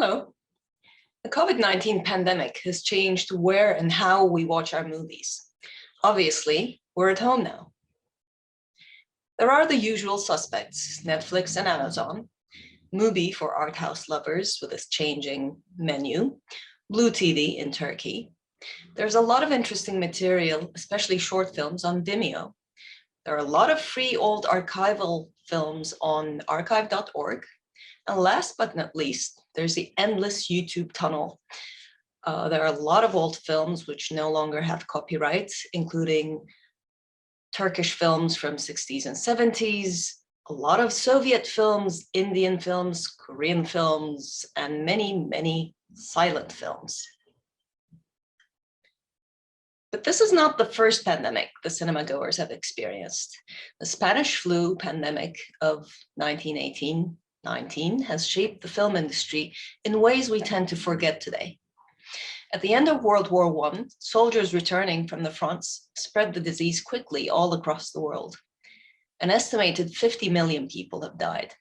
Hello. The COVID-19 pandemic has changed where and how we watch our movies. Obviously, we're at home now. There are the usual suspects, Netflix and Amazon, Mubi for art house lovers with its changing menu, Blue TV in Turkey. There's a lot of interesting material, especially short films on Vimeo. There are a lot of free old archival films on archive.org. And last but not least, there's the endless YouTube tunnel. There are a lot of old films which no longer have copyrights, including Turkish films from 60s and 70s, a lot of Soviet films, Indian films, Korean films, and many, many silent films. But this is not the first pandemic the cinema goers have experienced. The Spanish flu pandemic of 1918-19 has shaped the film industry in ways we tend to forget today. At the end of World War I, soldiers returning from the fronts spread the disease quickly all across the world. An estimated 50 million people have died.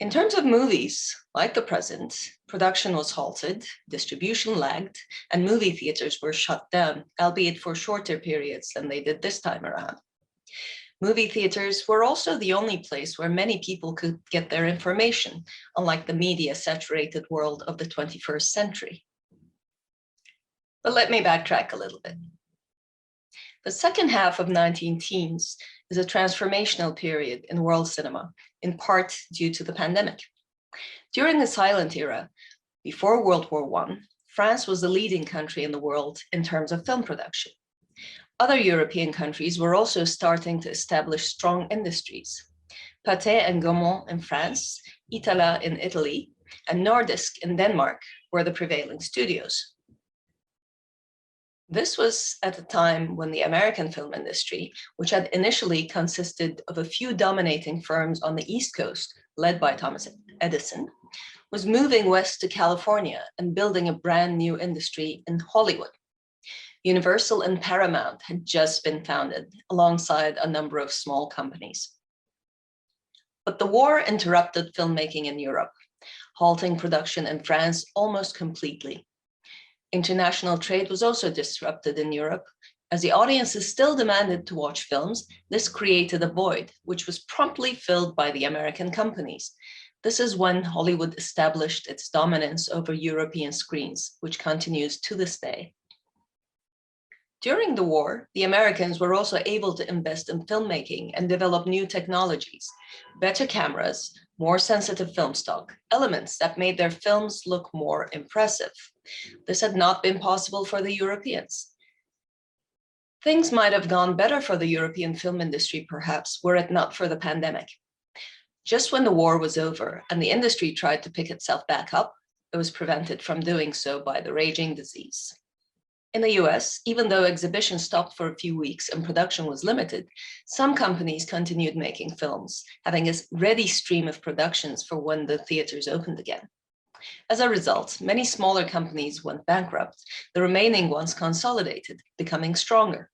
In terms of movies, like the present, production was halted, distribution lagged, and movie theaters were shut down, albeit for shorter periods than they did this time around. Movie theaters were also the only place where many people could get their information, unlike the media-saturated world of the 21st century. But let me backtrack a little bit. The second half of 19-teens is a transformational period in world cinema, in part due to the pandemic. During the silent era, before World War I, France was the leading country in the world in terms of film production. Other European countries were also starting to establish strong industries. Pathé and Gaumont in France, Itala in Italy, and Nordisk in Denmark were the prevailing studios. This was at a time when the American film industry, which had initially consisted of a few dominating firms on the East Coast, led by Thomas Edison, was moving west to California and building a brand new industry in Hollywood. Universal and Paramount had just been founded alongside a number of small companies. But the war interrupted filmmaking in Europe, halting production in France almost completely. International trade was also disrupted in Europe. As the audiences still demanded to watch films, this created a void, which was promptly filled by the American companies. This is when Hollywood established its dominance over European screens, which continues to this day. During the war, the Americans were also able to invest in filmmaking and develop new technologies, better cameras, more sensitive film stock, elements that made their films look more impressive. This had not been possible for the Europeans. Things might have gone better for the European film industry, perhaps, were it not for the pandemic. Just when the war was over and the industry tried to pick itself back up, it was prevented from doing so by the raging disease. In the US, even though exhibition stopped for a few weeks and production was limited, some companies continued making films, having a ready stream of productions for when the theaters opened again. As a result, many smaller companies went bankrupt. The remaining ones consolidated, becoming stronger.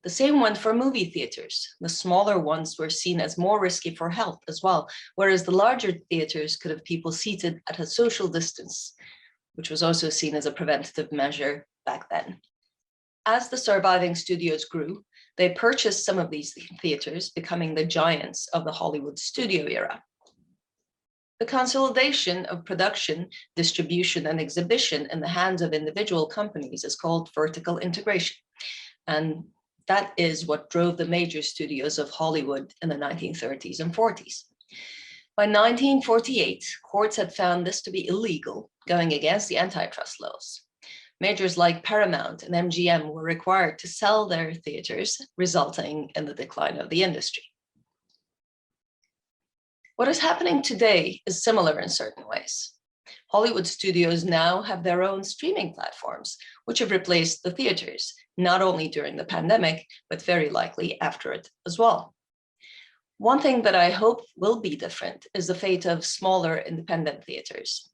The same went for movie theaters. The smaller ones were seen as more risky for health as well, whereas the larger theaters could have people seated at a social distance, which was also seen as a preventative measure back then. As the surviving studios grew, they purchased some of these theaters, becoming the giants of the Hollywood studio era. The consolidation of production, distribution, and exhibition in the hands of individual companies is called vertical integration. And that is what drove the major studios of Hollywood in the 1930s and 40s. By 1948, courts had found this to be illegal, going against the antitrust laws. Majors like Paramount and MGM were required to sell their theaters, resulting in the decline of the industry. What is happening today is similar in certain ways. Hollywood studios now have their own streaming platforms, which have replaced the theaters, not only during the pandemic, but very likely after it as well. One thing that I hope will be different is the fate of smaller independent theaters.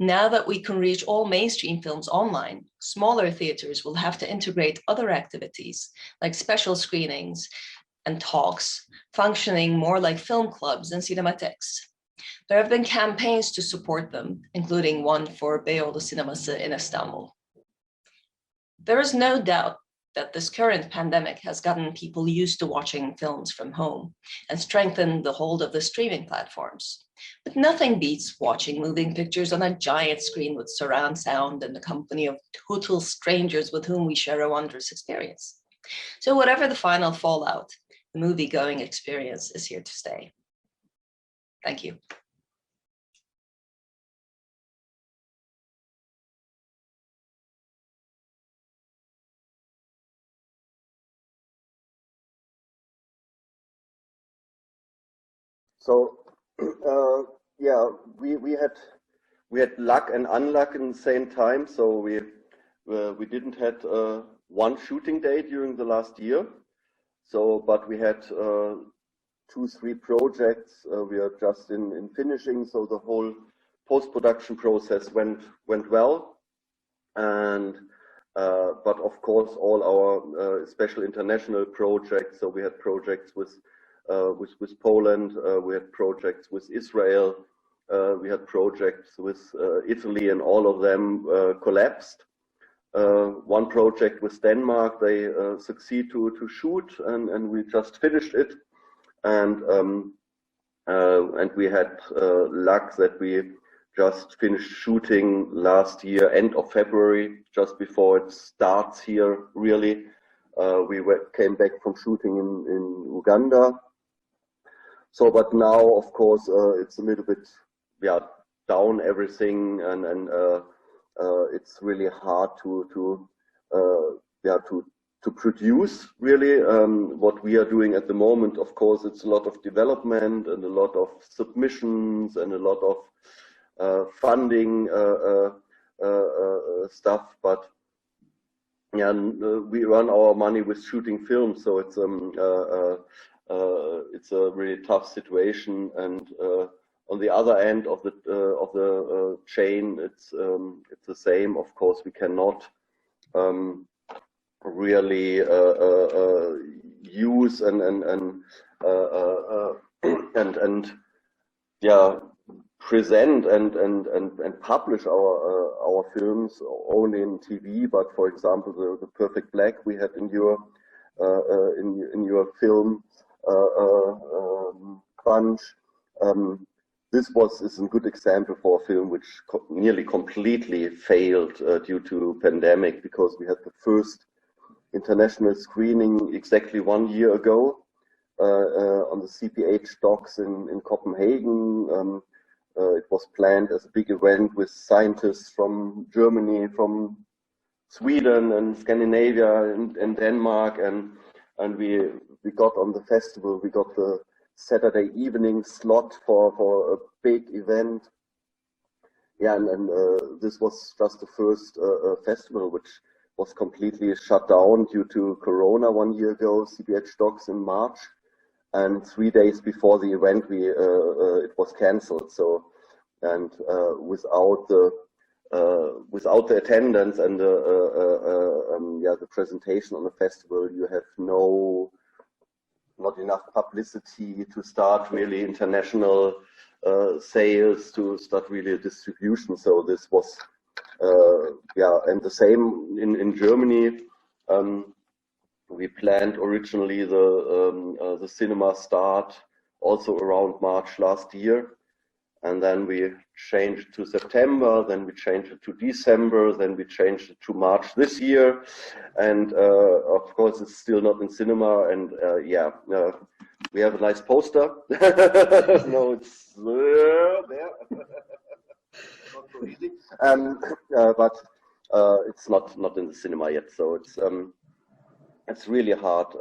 Now that we can reach all mainstream films online, smaller theaters will have to integrate other activities like special screenings and talks, functioning more like film clubs and cinematics. There have been campaigns to support them, including one for Beyoğlu Sineması in Istanbul. There is no doubt that this current pandemic has gotten people used to watching films from home and strengthened the hold of the streaming platforms. But nothing beats watching moving pictures on a giant screen with surround sound and the company of total strangers with whom we share a wondrous experience. So whatever the final fallout, the movie-going experience is here to stay. Thank you. So yeah, we had luck and unluck in the same time. So we didn't had one shooting day during the last year. So, but we had 2-3 projects. We are just in finishing. So the whole post-production process went well, and but of course all our special international projects. So we had projects with Poland, we had projects with Israel, we had projects with Italy, and all of them collapsed. One project with Denmark, they succeed to shoot, and we just finished it, and we had luck that we just finished shooting last year, end of February, just before it starts here really. We came back from shooting in Uganda. So, but now, of course, it's a little bit, yeah, down everything, and it's really hard to produce really. What we are doing at the moment, of course, it's a lot of development and a lot of submissions and a lot of funding stuff, but yeah, we run our money with shooting films, so it's a really tough situation. And on the other end of the chain, it's the same. Of course, we cannot really use and yeah, present and publish our films only in TV. But for example, the Perfect Black we had in your film bunch. This is a good example for a film which nearly completely failed due to pandemic, because we had the first international screening exactly 1 year ago on the CPH Docs in Copenhagen. It was planned as a big event with scientists from Germany, from Sweden and Scandinavia and Denmark, and we got on the festival. We got the Saturday evening slot for a big event. Yeah, and this was just the first festival which was completely shut down due to Corona 1 year ago. CPH Docs in March, and 3 days before the event, it was cancelled. So, and without the attendance and the presentation on the festival, you have not enough publicity to start really international sales, to start really a distribution. So this was and the same in Germany. We planned originally the cinema start also around March last year, and then we changed to September, then we changed it to December, then we changed it to March this year, and of course it's still not in cinema. And we have a nice poster. No, it's there. Not so easy, but it's not in the cinema yet. So it's really hard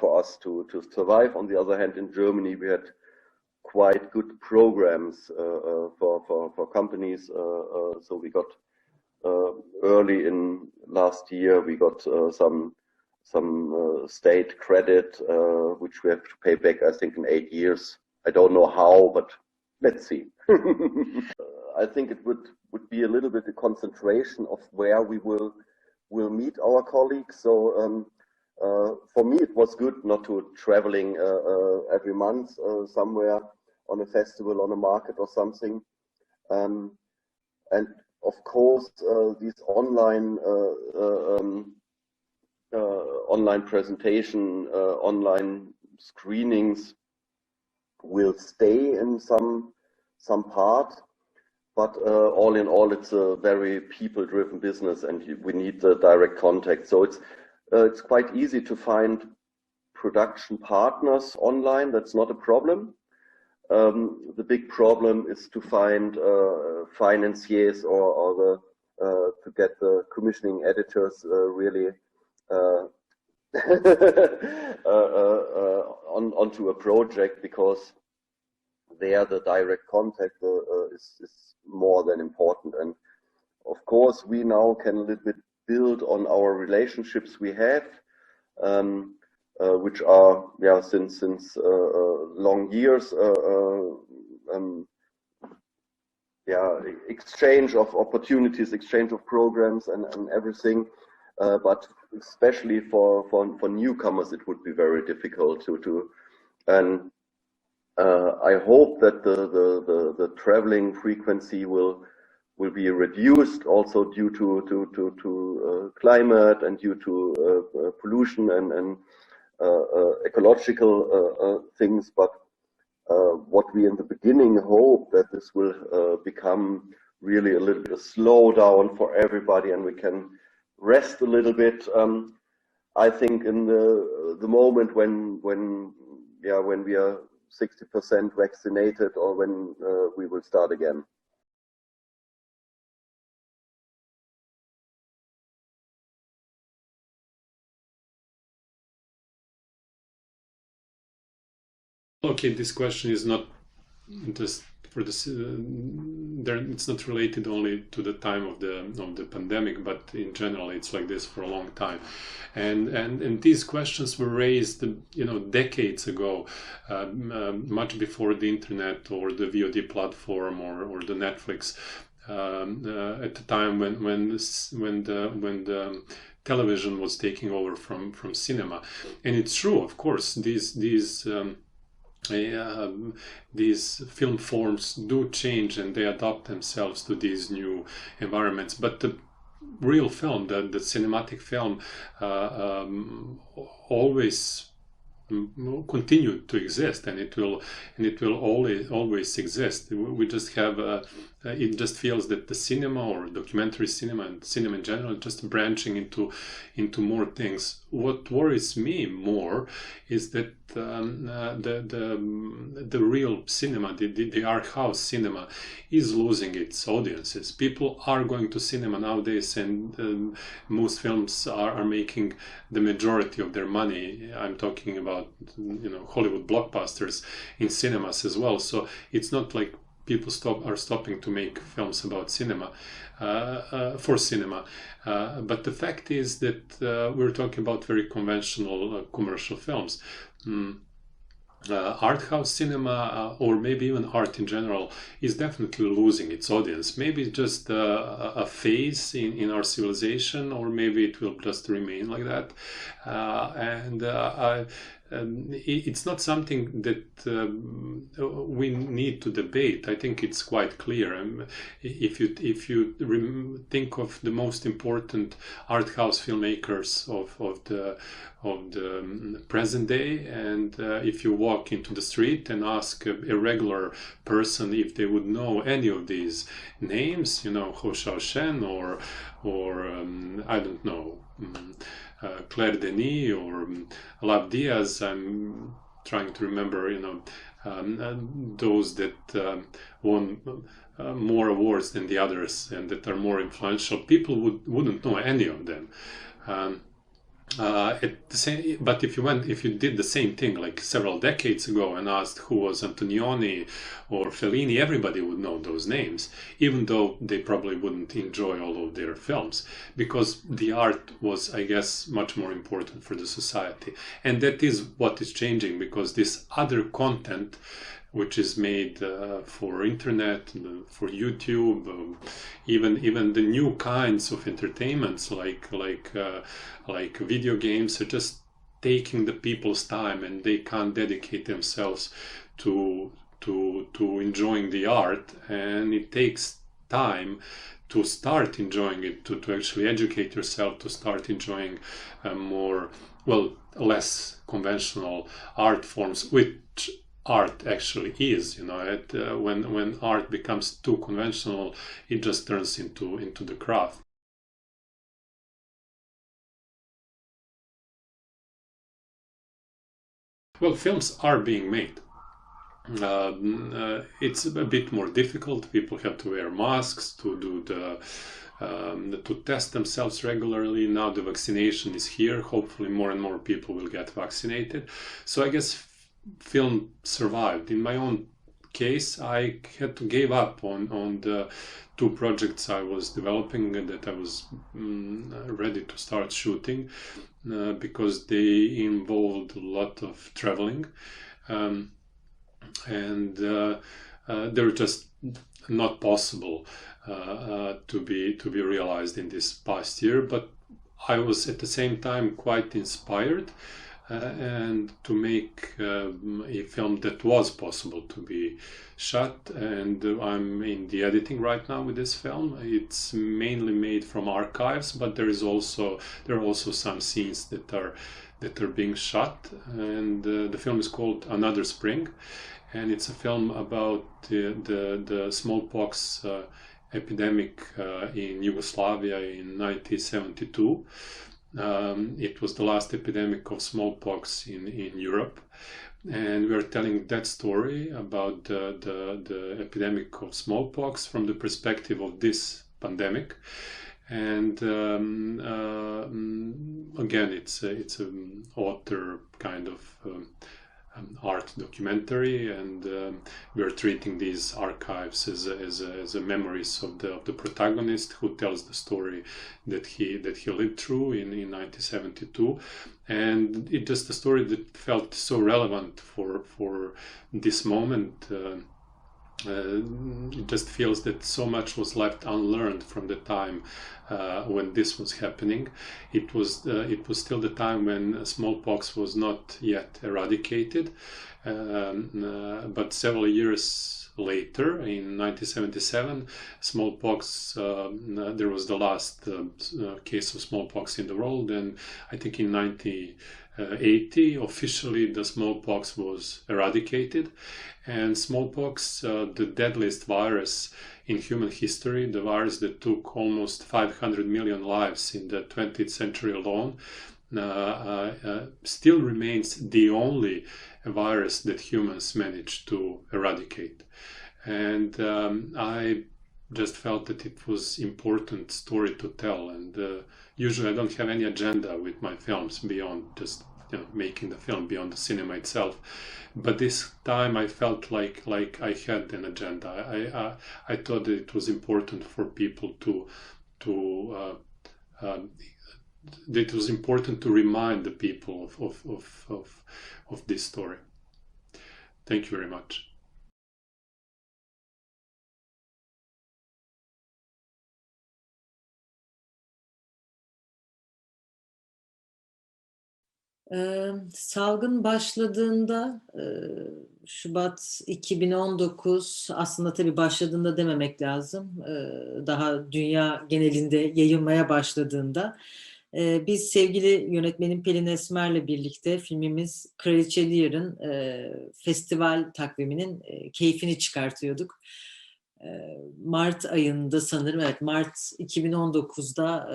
for us to survive. On the other hand, in Germany we had quite good programs for companies. So we got early in last year, we got some state credit, which we have to pay back, I think, in 8 years. I don't know how, but let's see. I think it would be a little bit a concentration of where we will meet our colleagues. So for me, it was good not to traveling every month somewhere. on a festival, on a market or something. And of course, these online online presentation, online screenings will stay in some part, but all in all, it's a very people-driven business, and we need the direct contact. So it's quite easy to find production partners online. That's not a problem. The big problem is to find financiers or to get the commissioning editors really onto a project, because there the direct contact is more than important. And of course, we now can a little bit build on our relationships we have, which are since long years, exchange of opportunities, exchange of programs, and everything. But especially for newcomers, it would be very difficult to and I hope that the traveling frequency will be reduced, also due to climate and due to pollution and ecological things. But what we in the beginning hope that this will become really a little bit of slowdown for everybody, and we can rest a little bit. I think in the moment when we are 60% vaccinated, or when we will start again. Okay, this question is not just for this. It's not related only to the time of the pandemic, but in general, it's like this for a long time. And these questions were raised, decades ago, much before the internet or the VOD platform or the Netflix. At the time when the television was taking over from cinema. And it's true, of course, these film forms do change, and they adapt themselves to these new environments. But the real film, the cinematic film, always continue to exist, and it will always exist. We just have it just feels that the cinema, or documentary cinema and cinema in general, just branching into more things. What worries me more is that the real cinema, the art house cinema, is losing its audiences. People are going to cinema nowadays, and most films are making the majority of their money. I'm talking about Hollywood blockbusters in cinemas as well. So it's not like people are stopping to make films about cinema, for cinema. But the fact is that we're talking about very conventional commercial films. Art house cinema, or maybe even art in general, is definitely losing its audience. Maybe just a phase in our civilization, or maybe it will just remain like that. It's not something that we need to debate. I think it's quite clear. If you think of the most important art house filmmakers of the present day, and if you walk into the street and ask a regular person if they would know any of these names, Ho Xiaoshen or I don't know, Claire Denis or Lab Diaz. I'm trying to remember, those that won more awards than the others and that are more influential. People wouldn't know any of them. But if you did the same thing like several decades ago and asked who was Antonioni or Fellini, everybody would know those names, even though they probably wouldn't enjoy all of their films, because the art was, I guess, much more important for the society. And that is what is changing, because this other content, which is made for internet, for YouTube, even the new kinds of entertainments like video games, are just taking the people's time, and they can't dedicate themselves to to enjoying the art, and it takes time to start enjoying it, to actually educate yourself, to start enjoying less conventional art forms, which art actually is. When art becomes too conventional, it just turns into the craft. Well, films are being made. It's a bit more difficult. People have to wear masks to do to test themselves regularly. Now the vaccination is here. Hopefully more and more people will get vaccinated. So I guess film survived. In my own case, I had to give up on the 2 projects I was developing and that I was ready to start shooting because they involved a lot of traveling. And they're just not possible to be realized in this past year. But I was at the same time quite inspired and to make a film that was possible to be shot. And I'm in the editing right now with this film. It's mainly made from archives, but there are also some scenes that are being shot. And the film is called Another Spring. And it's a film about the smallpox epidemic in Yugoslavia in 1972. It was the last epidemic of smallpox in Europe. And we're telling that story about the epidemic of smallpox from the perspective of this pandemic. And again, it's an author kind of art documentary, and we're treating these archives as a memories of the protagonist who tells the story that he lived through in 1972, and it's just a story that felt so relevant for this moment. It just feels that so much was left unlearned from the time when this was happening. It was still the time when smallpox was not yet eradicated, but several years later, in 1977, smallpox. There was the last case of smallpox in the world, and I think in 1980 officially the smallpox was eradicated. And smallpox, the deadliest virus in human history, the virus that took almost 500 million lives in the 20th century alone, still remains the only virus that humans managed to eradicate. And I just felt that it was important story to tell. And usually I don't have any agenda with my films beyond just making the film, beyond the cinema itself. But this time I felt like I had an agenda. I thought that it was important for people that it was important to remind the people of this story. Thank you very much. Salgın başladığında Şubat 2019, aslında tabii başladığında dememek lazım, daha dünya genelinde yayılmaya başladığında biz sevgili yönetmenim Pelin Esmer'le birlikte filmimiz Kraliçe Lear'ın festival takviminin keyfini çıkartıyorduk. Mart ayında sanırım, evet, Mart 2019'da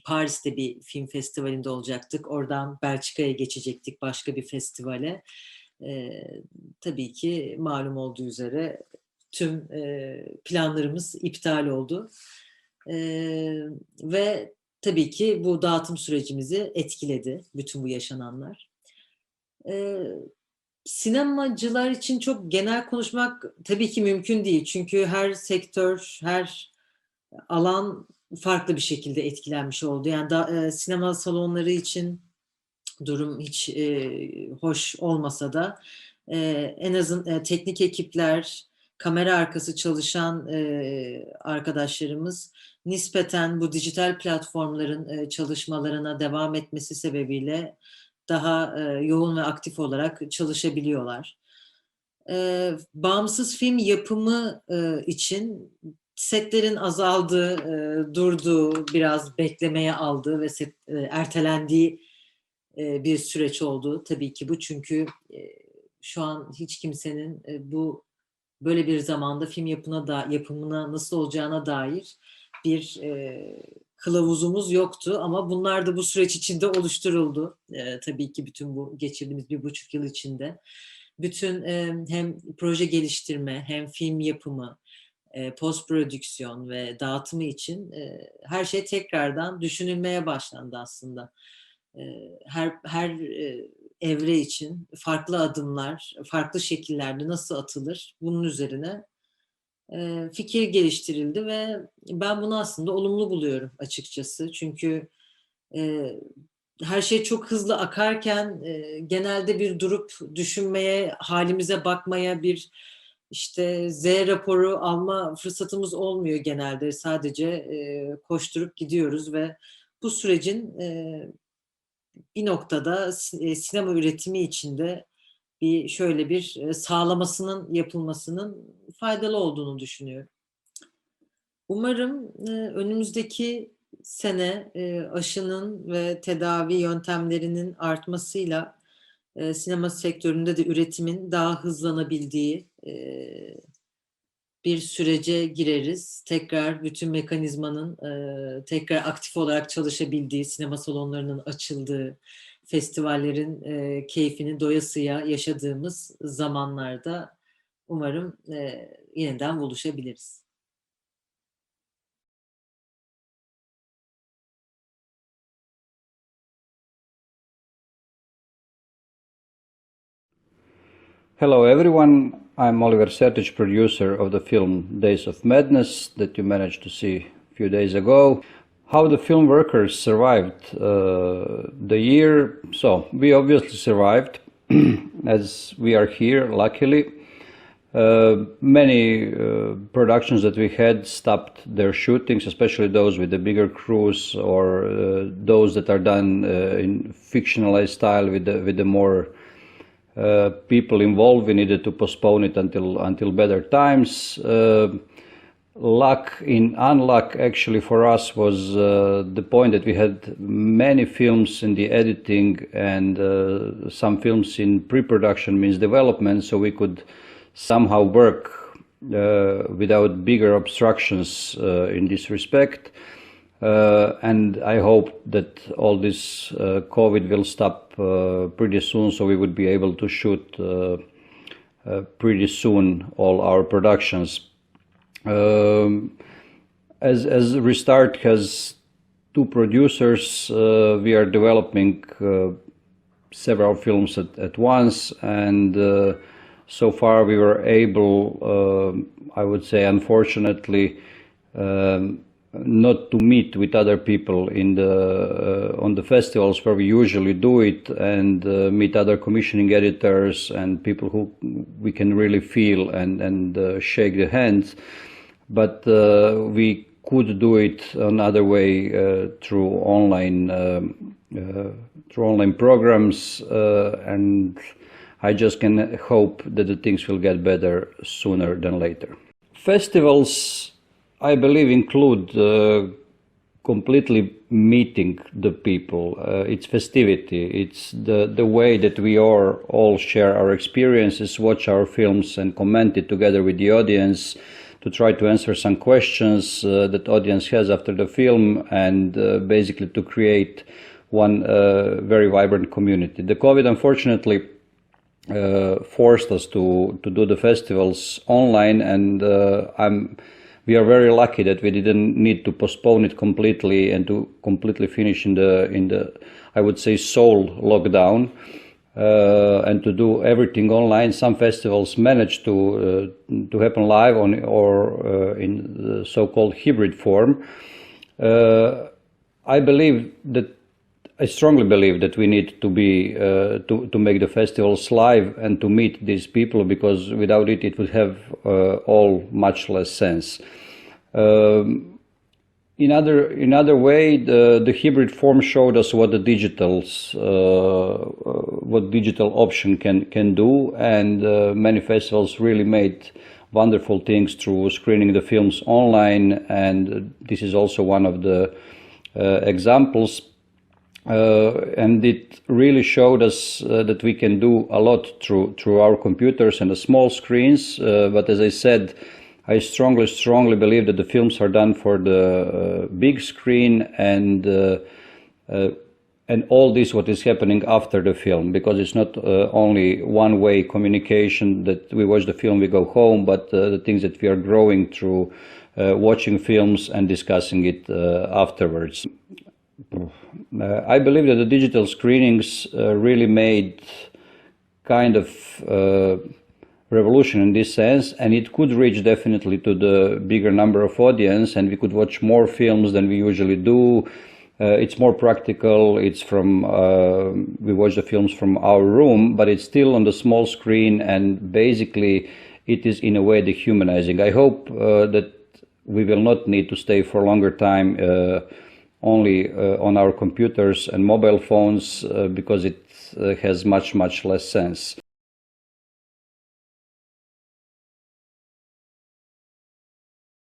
Paris'te bir film festivalinde olacaktık. Oradan Belçika'ya geçecektik, başka bir festivale. Tabii ki malum olduğu üzere tüm planlarımız iptal oldu. Ve tabii ki bu dağıtım sürecimizi etkiledi, bütün bu yaşananlar. Sinemacılar için çok genel konuşmak tabii ki mümkün değil. Çünkü her sektör, her alan farklı bir şekilde etkilenmiş oldu. Yani sinema salonları için durum hiç hoş olmasa da en azından teknik ekipler, kamera arkası çalışan arkadaşlarımız nispeten bu dijital platformların çalışmalarına devam etmesi sebebiyle daha yoğun ve aktif olarak çalışabiliyorlar. bağımsız film yapımı için setlerin azaldığı, durduğu, biraz beklemeye aldığı ve ertelendiği bir süreç oldu. Tabii ki bu, çünkü şu an hiç kimsenin böyle bir zamanda film yapımına nasıl olacağına dair bir kılavuzumuz yoktu, ama bunlar da bu süreç içinde oluşturuldu. Tabii ki bütün bu geçirdiğimiz 1,5 yıl içinde. Bütün hem proje geliştirme, hem film yapımı, post prodüksiyon ve dağıtımı için her şey tekrardan düşünülmeye başlandı aslında. Her evre için farklı adımlar, farklı şekillerde nasıl atılır, bunun üzerine fikir geliştirildi ve ben bunu aslında olumlu buluyorum açıkçası. Çünkü her şey çok hızlı akarken genelde bir durup düşünmeye, halimize bakmaya, bir işte Z raporu alma fırsatımız olmuyor genelde. Sadece koşturup gidiyoruz ve bu sürecin bir noktada sinema üretimi içinde şöyle bir sağlamasının yapılmasının faydalı olduğunu düşünüyorum. Umarım önümüzdeki sene aşının ve tedavi yöntemlerinin artmasıyla sinema sektöründe de üretimin daha hızlanabildiği bir sürece gireriz. Tekrar bütün mekanizmanın tekrar aktif olarak çalışabildiği, sinema salonlarının açıldığı, festivallerin keyfini doyasıya yaşadığımız zamanlarda umarım yeniden buluşabiliriz. Hello everyone, I'm Oliver Sertić, producer of the film Days of Madness that you managed to see a few days ago. How the film workers survived the year. So, we obviously survived, as we are here, luckily. Many productions that we had stopped their shootings, especially those with the bigger crews, or those that are done in fictionalized style with the more people involved. We needed to postpone it until better times. Luck in unluck, actually, for us was the point that we had many films in the editing and some films in pre-production, means development, so we could somehow work without bigger obstructions in this respect. And I hope that all this COVID will stop pretty soon, so we would be able to shoot pretty soon all our productions. As Restart has 2 producers, we are developing several films at once, and so far we were able, I would say unfortunately, not to meet with other people on the festivals where we usually do it, and meet other commissioning editors and people who we can really feel and shake the hands. But we could do it another way through online programs, and I just can hope that the things will get better sooner than later. Festivals, I believe, include completely meeting the people. It's festivity. It's the way that we all share our experiences, watch our films, and comment it together with the audience to try to answer some questions that audience has after the film, and basically to create one very vibrant community. The COVID, unfortunately, forced us to do the festivals online, and we are very lucky that we didn't need to postpone it completely and to completely finish in the I would say sole lockdown, and to do everything online. Some festivals managed to happen live or in the so-called hybrid form. I strongly believe that we need to be to make the festivals live and to meet these people, because without it would have all much less sense. in other way, the hybrid form showed us what the digital option can do, and many festivals really made wonderful things through screening the films online, and this is also one of the examples. And it really showed us that we can do a lot through our computers and the small screens. But as I said, I strongly believe that the films are done for the big screen, and all this what is happening after the film, because it's not only one-way communication that we watch the film, we go home, but the things that we are growing through watching films and discussing it afterwards. I believe that the digital screenings really made kind of revolution in this sense, and it could reach definitely to the bigger number of audience, and we could watch more films than we usually do. It's more practical. It's from we watch the films from our room, but it's still on the small screen, and basically it is in a way dehumanizing. I hope that we will not need to stay for a longer time only on our computers and mobile phones, because it has much less sense.